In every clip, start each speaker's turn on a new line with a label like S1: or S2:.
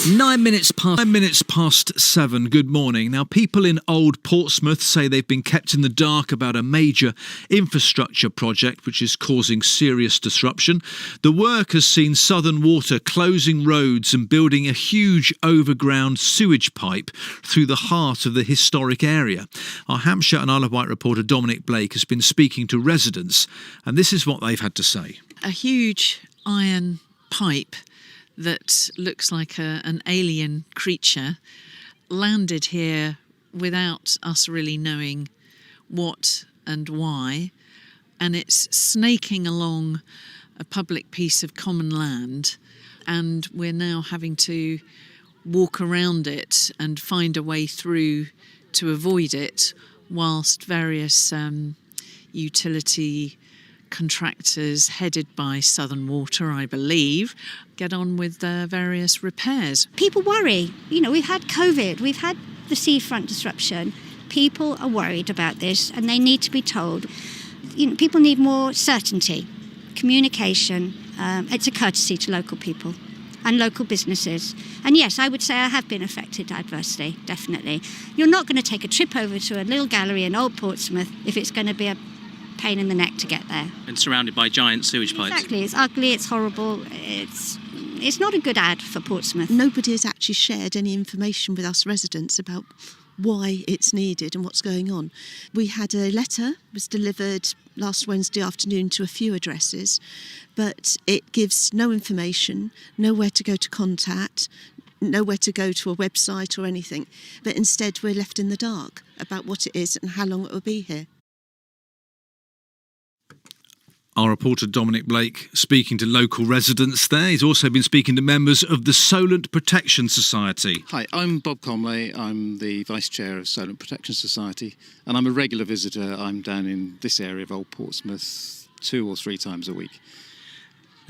S1: 9 minutes past 7. Good morning. Now, people in Old Portsmouth say they've been kept in the dark about a major infrastructure project which is causing serious disruption. The work has seen Southern Water closing roads and building a huge overground sewage pipe through the heart of the historic area. Our Hampshire and Isle of Wight reporter Dominic Blake has been speaking to residents, and this is what they've had to say.
S2: A huge iron pipe that looks like an alien creature landed here without us really knowing what and why, and it's snaking along a public piece of common land, and we're now having to walk around it and find a way through to avoid it, whilst various utility contractors headed by Southern Water, I believe, get on with various repairs.
S3: People worry. We've had COVID, we've had the seafront disruption. People are worried about this and they need to be told. People need more certainty, communication. It's a courtesy to local people and local businesses. And yes, I would say I have been affected adversely, definitely. You're not going to take a trip over to a little gallery in Old Portsmouth if it's going to be a pain in the neck to get there.
S4: And surrounded by giant sewage pipes.
S3: Exactly. It's ugly, it's horrible, it's not a good ad for Portsmouth.
S5: Nobody has actually shared any information with us residents about why it's needed and what's going on. We had a letter, was delivered last Wednesday afternoon to a few addresses, but it gives no information, nowhere to go to contact, nowhere to go to a website or anything, but instead we're left in the dark about what it is and how long it will be here.
S1: Our reporter Dominic Blake speaking to local residents there. He's also been speaking to members of the Solent Protection Society.
S6: Hi, I'm Bob Comley. I'm the Vice Chair of Solent Protection Society, and I'm a regular visitor. I'm down in this area of Old Portsmouth 2 or 3 times a week.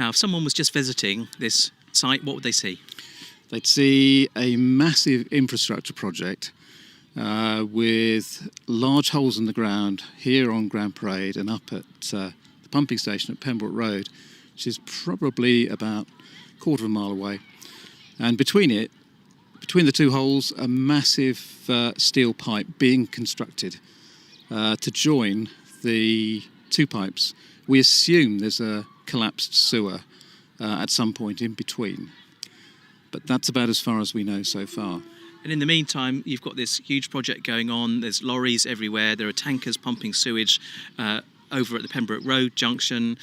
S4: Now, if someone was just visiting this site, what would they see?
S6: They'd see a massive infrastructure project with large holes in the ground here on Grand Parade and up at the pumping station at Pembroke Road, which is probably about a quarter of a mile away. And between the two holes, a massive steel pipe being constructed to join the two pipes. We assume there's a collapsed sewer at some point in between. But that's about as far as we know so far.
S4: And in the meantime, you've got this huge project going on. There's lorries everywhere. There are tankers pumping sewage over at the Pembroke Road junction.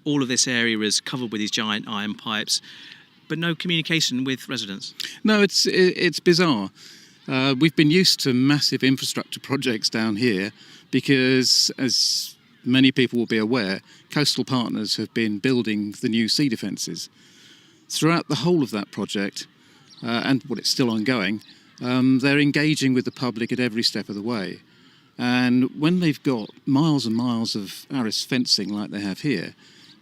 S4: All of this area is covered with these giant iron pipes, but no communication with residents. No,
S6: it's bizarre. We've been used to massive infrastructure projects down here because, as many people will be aware, Coastal Partners have been building the new sea defences. Throughout the whole of that project, and it's still ongoing, they're engaging with the public at every step of the way. And when they've got miles and miles of Arris fencing like they have here,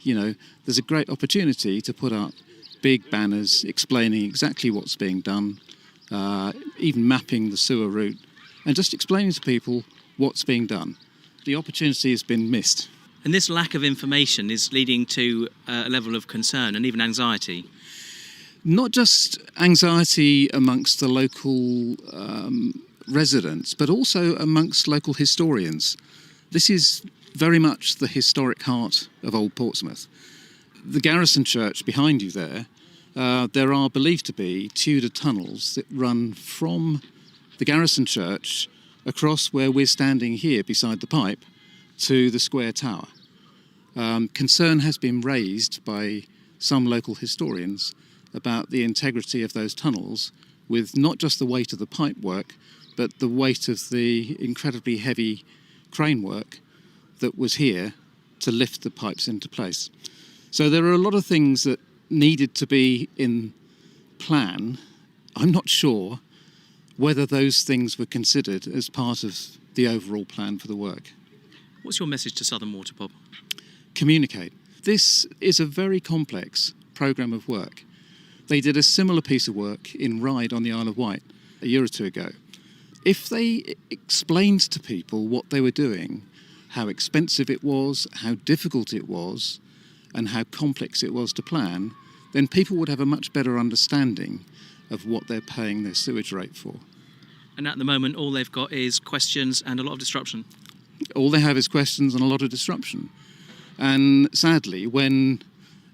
S6: there's a great opportunity to put up big banners explaining exactly what's being done, even mapping the sewer route, and just explaining to people what's being done. The opportunity has been missed.
S4: And this lack of information is leading to a level of concern and even anxiety.
S6: Not just anxiety amongst the local residents, but also amongst local historians. This is very much the historic heart of Old Portsmouth. The Garrison Church behind you there are believed to be Tudor tunnels that run from the Garrison Church across where we're standing here beside the pipe to the Square Tower. Concern has been raised by some local historians about the integrity of those tunnels, with not just the weight of the pipe work, but the weight of the incredibly heavy crane work that was here to lift the pipes into place. So there are a lot of things that needed to be in plan. I'm not sure whether those things were considered as part of the overall plan for the work.
S4: What's your message to Southern Water, Bob?
S6: Communicate. This is a very complex programme of work. They did a similar piece of work in Ryde on the Isle of Wight a year or two ago. If they explained to people what they were doing, how expensive it was, how difficult it was, and how complex it was to plan, then people would have a much better understanding of what they're paying their sewage rate for.
S4: And at the moment, all they've got is questions and a lot of disruption.
S6: All they have is questions and a lot of disruption. And sadly, when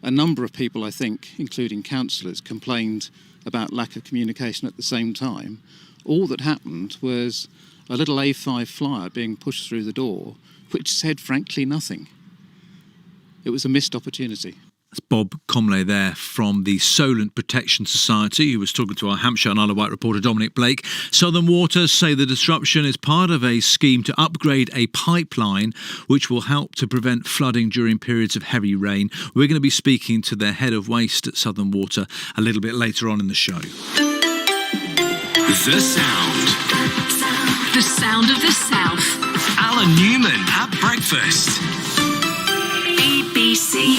S6: a number of people, I think, including councillors, complained about lack of communication at the same time, all that happened was a little A5 flyer being pushed through the door, which said, frankly, nothing. It was a missed opportunity.
S1: That's Bob Comley there from the Solent Protection Society, who was talking to our Hampshire and Isle of Wight reporter Dominic Blake. Southern Water say the disruption is part of a scheme to upgrade a pipeline which will help to prevent flooding during periods of heavy rain. We're going to be speaking to their head of waste at Southern Water a little bit later on in the show.
S7: The Sound.
S8: The sound of the South.
S7: Alun Newman at breakfast.
S8: BBC.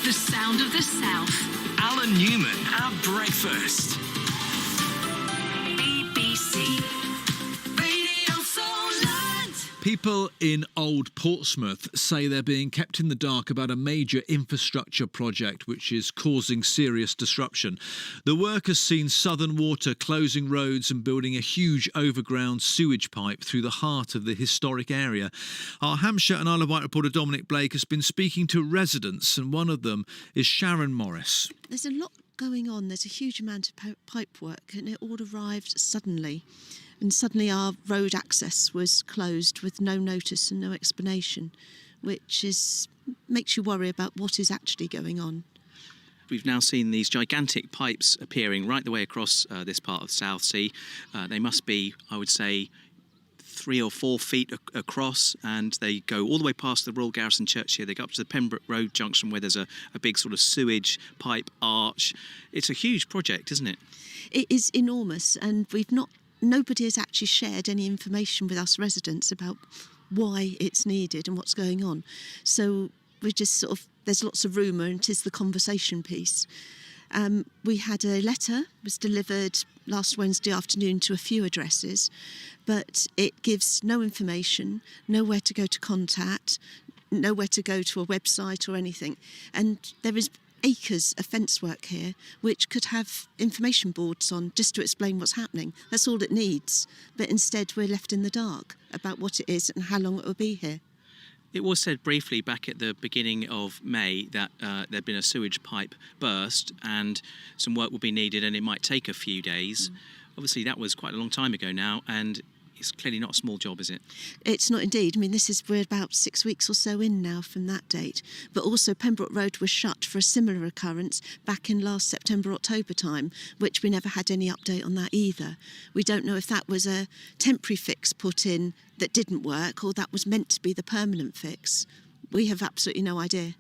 S8: The sound of the South.
S7: Alun Newman at breakfast.
S8: BBC Radio Solent.
S1: People in Old Portsmouth say they're being kept in the dark about a major infrastructure project which is causing serious disruption. The work has seen Southern Water closing roads and building a huge overground sewage pipe through the heart of the historic area. Our Hampshire and Isle of Wight reporter Dominic Blake has been speaking to residents, and one of them is Sharon Morris.
S5: There's a lot going on. There's a huge amount of pipe work, and it all arrived suddenly. And suddenly our road access was closed with no notice and no explanation, which makes you worry about what is actually going on.
S4: We've now seen these gigantic pipes appearing right the way across this part of the South Sea. They must be, I would say, 3 or 4 feet across, and they go all the way past the Royal Garrison Church here. They go up to the Pembroke Road junction where there's a big sort of sewage pipe arch. It's a huge project, isn't it?
S5: It is enormous, and nobody has actually shared any information with us residents about why it's needed and what's going on. So we're just there's lots of rumour, and it is the conversation piece. We had a letter, was delivered last Wednesday afternoon to a few addresses, but it gives no information, nowhere to go to contact, nowhere to go to a website or anything. And there is acres of fence work here which could have information boards on just to explain what's happening. That's all it needs. But instead we're left in the dark about what it is and how long it will be here.
S4: It was said briefly back at the beginning of May that there'd been a sewage pipe burst and some work would be needed and it might take a few days. Obviously that was quite a long time ago now, and it's clearly not a small job, is it?
S5: It's not indeed. I mean, we're about 6 weeks or so in now from that date. But also Pembroke Road was shut for a similar occurrence back in last September, October time, which we never had any update on that either. We don't know if that was a temporary fix put in that didn't work or that was meant to be the permanent fix. We have absolutely no idea.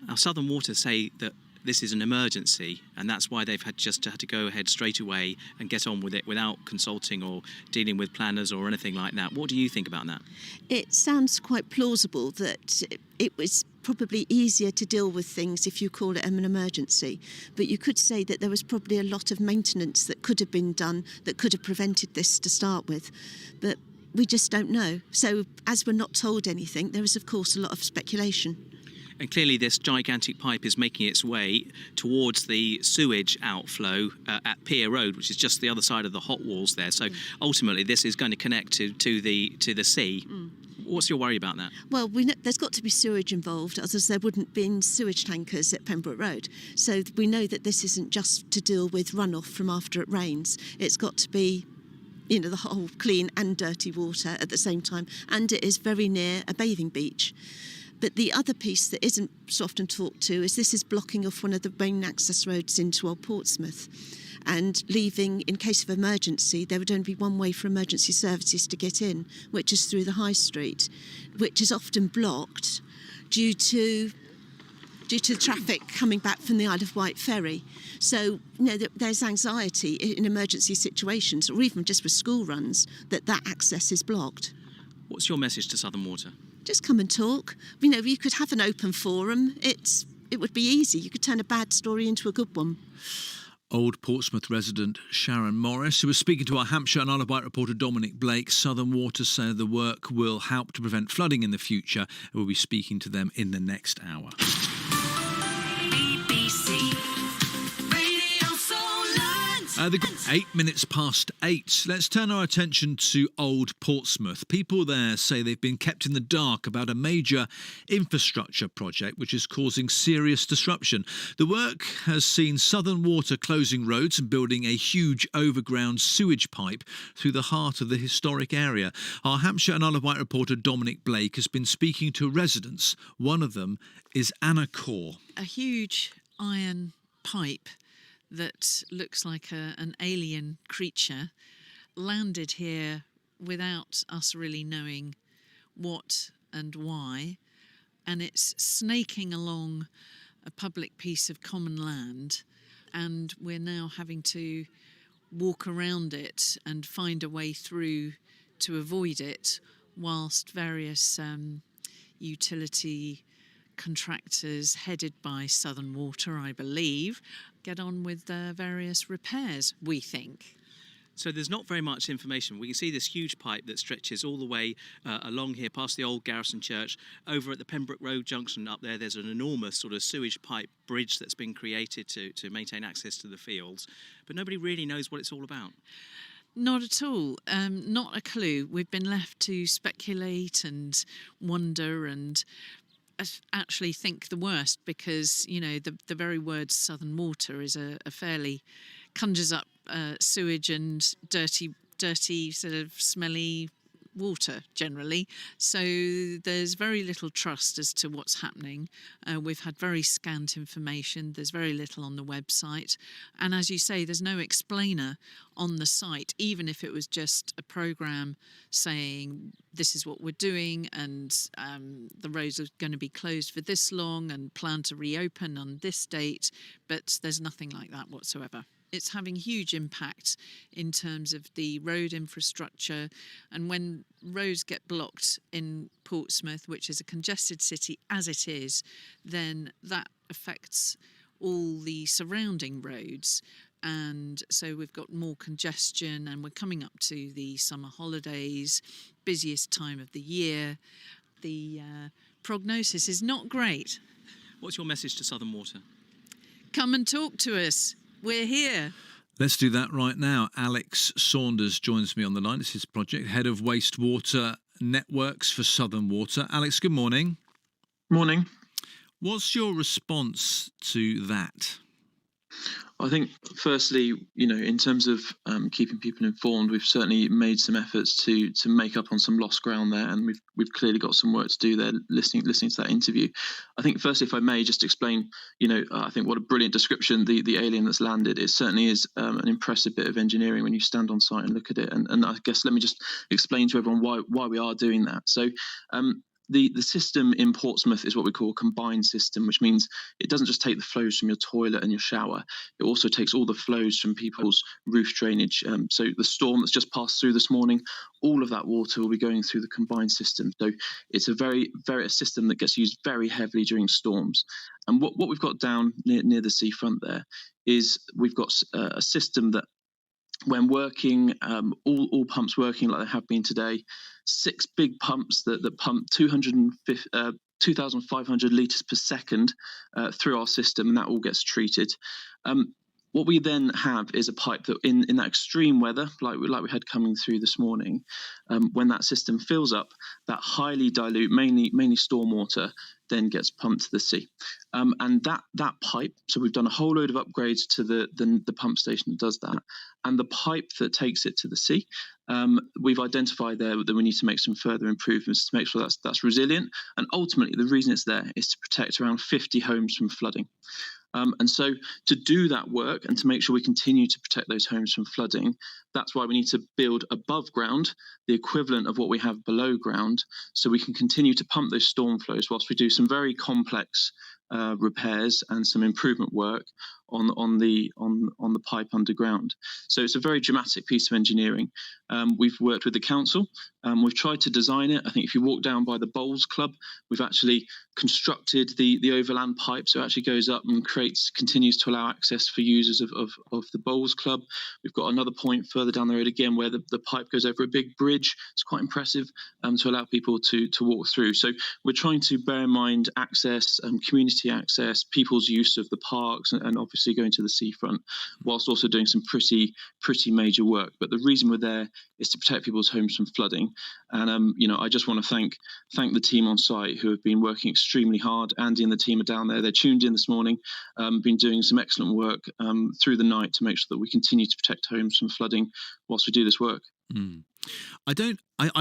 S4: Now, Southern Water say that this is an emergency, and that's why they've had to go ahead straight away and get on with it without consulting or dealing with planners or anything like that. What do you think about that?
S5: It sounds quite plausible that it was probably easier to deal with things if you call it an emergency. But you could say that there was probably a lot of maintenance that could have been done that could have prevented this to start with. But we just don't know. So as we're not told anything, there is, of course, a lot of speculation.
S4: And clearly this gigantic pipe is making its way towards the sewage outflow at Pier Road, which is just the other side of the hot walls there. So ultimately this is going to connect to the sea. What's your worry about that?
S5: Well, we know there's got to be sewage involved, otherwise there wouldn't be sewage tankers at Pembroke Road. So we know that this isn't just to deal with runoff from after it rains. It's got to be the whole clean and dirty water at the same time. And it is very near a bathing beach. But the other piece that isn't so often talked to is this is blocking off one of the main access roads into Old Portsmouth and leaving, in case of emergency, there would only be one way for emergency services to get in, which is through the High Street, which is often blocked due to traffic coming back from the Isle of Wight ferry. So, there's anxiety in emergency situations, or even just with school runs, that access is blocked.
S4: What's your message to Southern Water?
S5: Just come and talk. You could have an open forum. It would be easy. You could turn a bad story into a good one.
S1: Old Portsmouth resident Sharon Morris, who was speaking to our Hampshire and Isle of Wight reporter Dominic Blake. Southern Water say the work will help to prevent flooding in the future. We'll be speaking to them in the next hour.
S8: BBC Radio Solent.
S1: 8 minutes past 8. Let's turn our attention to Old Portsmouth. People there say they've been kept in the dark about a major infrastructure project which is causing serious disruption. The work has seen Southern Water closing roads and building a huge overground sewage pipe through the heart of the historic area. Our Hampshire and Isle of Wight reporter Dominic Blake has been speaking to residents. One of them is Anna Core.
S2: A huge iron pipe that looks like an alien creature landed here without us really knowing what and why, and it's snaking along a public piece of common land, and we're now having to walk around it and find a way through to avoid it, whilst various utility contractors headed by Southern Water, I believe, get on with various repairs, we think.
S4: So there's not very much information. We can see this huge pipe that stretches all the way along here past the old Garrison Church. Over at the Pembroke Road junction up there's an enormous sort of sewage pipe bridge that's been created to maintain access to the fields. But nobody really knows what it's all about.
S2: Not at all. Not a clue. We've been left to speculate and wonder and actually think the worst, because the very word Southern Water is a fairly conjures up sewage and dirty sort of smelly water generally, so there's very little trust as to what's happening. We've had very scant information. There's very little on the website, and as you say, there's no explainer on the site, even if it was just a programme saying this is what we're doing and the roads are going to be closed for this long and plan to reopen on this date, but there's nothing like that whatsoever. It's having huge impact in terms of the road infrastructure, and when roads get blocked in Portsmouth, which is a congested city as it is, then that affects all the surrounding roads, and so we've got more congestion, and we're coming up to the summer holidays, busiest time of the year. The prognosis is not great.
S4: What's your message to Southern Water?
S2: Come and talk to us. We're here.
S1: Let's do that right now. Alex Saunders joins me on the line. It's his project, Head of Wastewater Networks for Southern Water. Alex, good morning.
S9: Morning.
S1: What's your response to that?
S9: I think, firstly, in terms of keeping people informed, we've certainly made some efforts to make up on some lost ground there, and we've clearly got some work to do there. Listening to that interview, I think, firstly, if I may just explain, I think what a brilliant description the alien that's landed is. Certainly is an impressive bit of engineering when you stand on site and look at it. And I guess let me just explain to everyone why we are doing that. So. The system in Portsmouth is what we call a combined system, which means it doesn't just take the flows from your toilet and your shower. It also takes all the flows from people's roof drainage. So the storm that's just passed through this morning, all of that water will be going through the combined system. So it's a system that gets used very heavily during storms. And what we've got down near the seafront there is we've got a system that, when working, all pumps working like they have been today, 6 big pumps that pump 2,500 litres per second through our system, and that all gets treated. What we then have is a pipe that in that extreme weather, like we had coming through this morning, when that system fills up, that highly dilute, mainly stormwater, then gets pumped to the sea. And that pipe, so we've done a whole load of upgrades to the pump station that does that. And the pipe that takes it to the sea, we've identified there that we need to make some further improvements to make sure that's resilient. And ultimately, the reason it's there is to protect around 50 homes from flooding. And so to do that work and to make sure we continue to protect those homes from flooding, that's why we need to build above ground the equivalent of what we have below ground, so we can continue to pump those storm flows whilst we do some very complex repairs and some improvement work on the pipe underground. So it's a very dramatic piece of engineering. We've worked with the council. We've tried to design it. I think if you walk down by the Bowls Club, we've actually constructed the overland pipe, so it actually goes up and continues to allow access for users of the Bowls Club. We've got another point further down the road again where the pipe goes over a big bridge. It's quite impressive to allow people to walk through. So we're trying to bear in mind access, community access, people's use of the parks, and obviously going to the seafront, whilst also doing some pretty major work. But the reason we're there is to protect people's homes from flooding. And I just want to thank the team on site who have been working extremely hard. Andy and the team are down there. They're tuned in this morning, been doing some excellent work through the night to make sure that we continue to protect homes from flooding whilst we do this work.
S1: I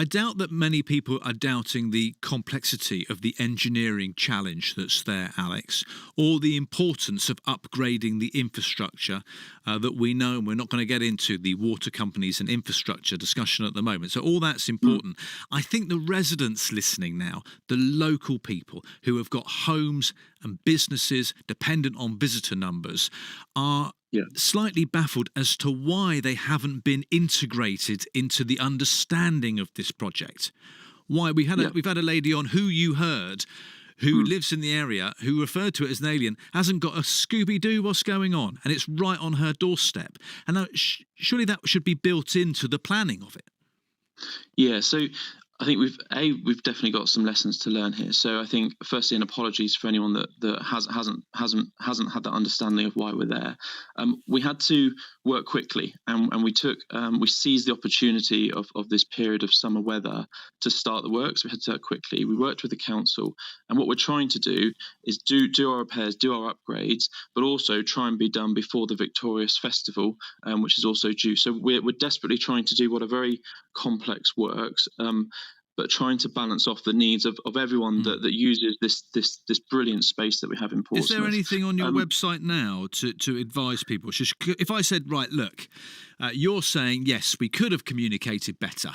S1: doubt that many people are doubting the complexity of the engineering challenge that's there, Alex, or the importance of upgrading the infrastructure that we know, and we're not going to get into the water companies and infrastructure discussion at the moment. So all that's important. I think the residents listening now, the local people who have got homes and businesses dependent on visitor numbers, are slightly baffled as to why they haven't been integrated into the understanding of this project. Why we've had a lady on who you heard, who lives in the area, who referred to it as an alien, hasn't got a Scooby-Doo what's going on, and it's right on her doorstep. And now, surely that should be built into the planning of it.
S9: Yeah, so I think we've definitely got some lessons to learn here. So I think, firstly, an apologies for anyone that hasn't had that understanding of why we're there. We had to work quickly, and we seized the opportunity of this period of summer weather to start the works. We had to do that quickly. We worked with the council, and what we're trying to do is do our repairs, do our upgrades, but also try and be done before the Victorious Festival, which is also due. So we're desperately trying to do what are very complex works, but trying to balance off the needs of everyone that uses this brilliant space that we have in Portsmouth.
S1: Is there anything on your website now to advise people? If I said, right, look, you're saying, yes, we could have communicated better.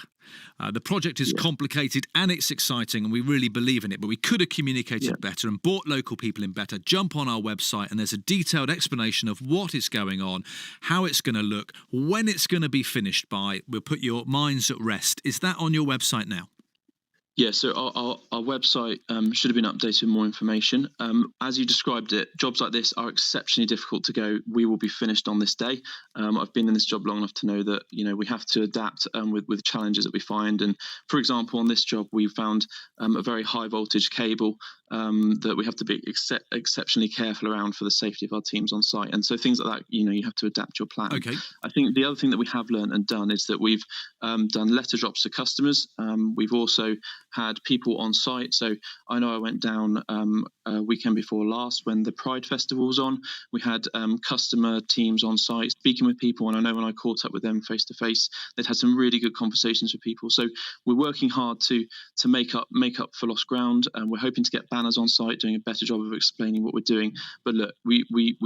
S1: The project is complicated and it's exciting and we really believe in it, but we could have communicated better and brought local people in better. Jump on our website and there's a detailed explanation of what is going on, how it's going to look, when it's going to be finished by. We'll put your minds at rest. Is that on your website now?
S9: Yeah, so our website should have been updated with more information. As you described it, jobs like this are exceptionally difficult to go, we will be finished on this day. I've been in this job long enough to know that, we have to adapt with challenges that we find. And for example, on this job, we found a very high voltage cable that we have to be exceptionally careful around for the safety of our teams on site. And so things like that, you have to adapt your plan.
S1: Okay.
S9: I think the other thing that we have learned and done is that we've done letter drops to customers. We've also had people on site. So I know I went down a weekend before last when the Pride Festival was on. We had customer teams on site speaking with people, and I know when I caught up with them face to face, they'd had some really good conversations with people. So we're working hard to make up for lost ground, and we're hoping to get banners on site doing a better job of explaining what we're doing. But look, we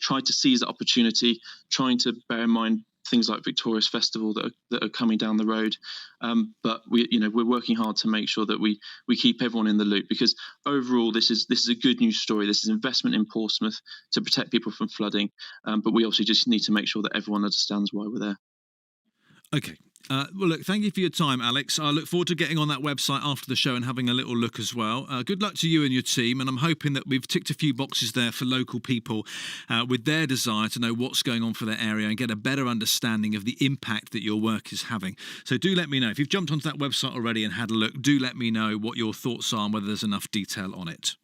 S9: tried to seize that opportunity, trying to bear in mind things like Victorious Festival that are coming down the road, but we're working hard to make sure that we keep everyone in the loop, because overall this is a good news story. This is investment in Portsmouth to protect people from flooding, but we also just need to make sure that everyone understands why we're there.
S1: Okay. Well, look, thank you for your time, Alex. I look forward to getting on that website after the show and having a little look as well. Good luck to you and your team, and I'm hoping that we've ticked a few boxes there for local people with their desire to know what's going on for their area and get a better understanding of the impact that your work is having. So do let me know. If you've jumped onto that website already and had a look, do let me know what your thoughts are and whether there's enough detail on it.